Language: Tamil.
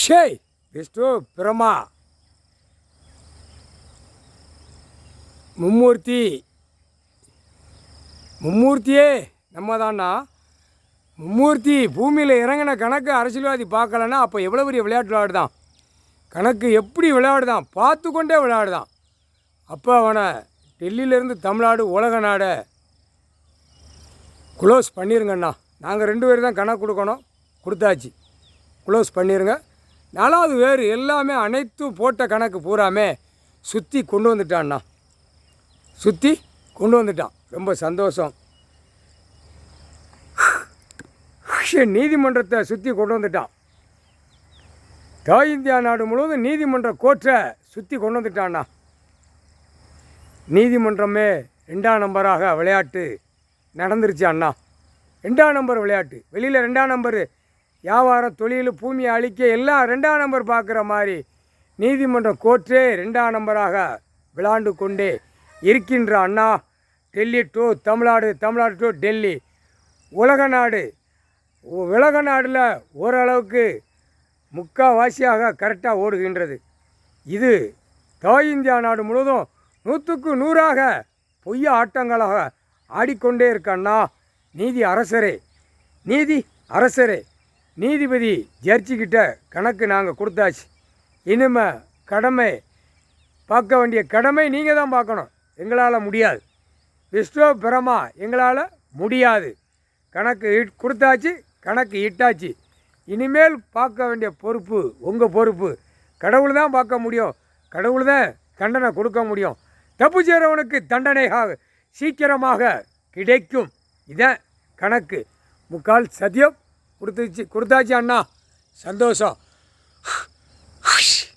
ஷேய் விஷ்ணு பிரமா மும்மூர்த்தியே நம்ம தான்டா. மும்மூர்த்தி பூமியில் இறங்கின கணக்கு அரசியல்வாதி பார்க்கலன்னா அப்போ எவ்வளோ பெரிய விளையாட்டு விளையாடுதான். கணக்கு எப்படி விளையாடுதான், பார்த்து கொண்டே விளையாடுதான். அப்போ அவனை டெல்லியிலேருந்து தமிழ்நாடு உலக நாடை க்ளோஸ் பண்ணிடுங்கண்ணா. நாங்கள் 2 பேர் தான் கணக்கு கொடுக்கணும், கொடுத்தாச்சு. க்ளோஸ் பண்ணிடுங்க. 4வது வேறு எல்லாமே அனைத்து போட்ட கணக்கு பூராமே சுற்றி கொண்டு வந்துட்டான்ண்ணா. சுற்றி கொண்டு வந்துட்டான். ரொம்ப சந்தோஷம். நீதிமன்றத்தை சுற்றி கொண்டு வந்துட்டான். தாய் இந்தியா நாடு முழுவதும் நீதிமன்ற கோர்ட்டை சுற்றி கொண்டு வந்துட்டான்னா. நீதிமன்றமே 2ஆம் நம்பராக விளையாட்டு நடந்துருச்சு அண்ணா. 2ஆம் நம்பர் விளையாட்டு. வெளியில் 2ஆம் நம்பரு வியாபாரம், தொழில், பூமியை அழிக்க எல்லாம் 2ஆம் நம்பர் பார்க்குற மாதிரி நீதிமன்ற கோர்ட்டே 2ஆம் நம்பராக விளையாண்டு கொண்டே இருக்கின்ற அண்ணா. டெல்லி டு தமிழ்நாடு, தமிழ்நாடு டு டெல்லி, உலக நாடு. உலக நாடில் ஓரளவுக்கு முக்கால்வாசியாக கரெக்டாக ஓடுகின்றது. இது தாய் இந்தியா நாடு முழுவதும் 100க்கு 100ஆக பொய்ய ஆட்டங்களாக ஆடிக்கொண்டே இருக்கண்ணா. நீதி அரசரே, நீதிபதி ஜட்ஜிக்கிட்ட கணக்கு நாங்கள் கொடுத்தாச்சு. இனிமே கடமை பார்க்க வேண்டிய கடமை நீங்கள் தான் பார்க்கணும். எங்களால் முடியாது. விஷ்ணு பிரமா எங்களால் முடியாது. கணக்கு கொடுத்தாச்சு, கணக்கு இட்டாச்சு. இனிமேல் பார்க்க வேண்டிய பொறுப்பு உங்கள் பொறுப்பு. கடவுள் தான் பார்க்க முடியும், கடவுள் தான் தண்டனை கொடுக்க முடியும். தப்பு செய்கிறவனுக்கு தண்டனையாக சீக்கிரமாக கிடைக்கும். இதான் கணக்கு. 3/4 சத்தியம் கொடுத்தாச்சு அண்ணா. சந்தோஷம்.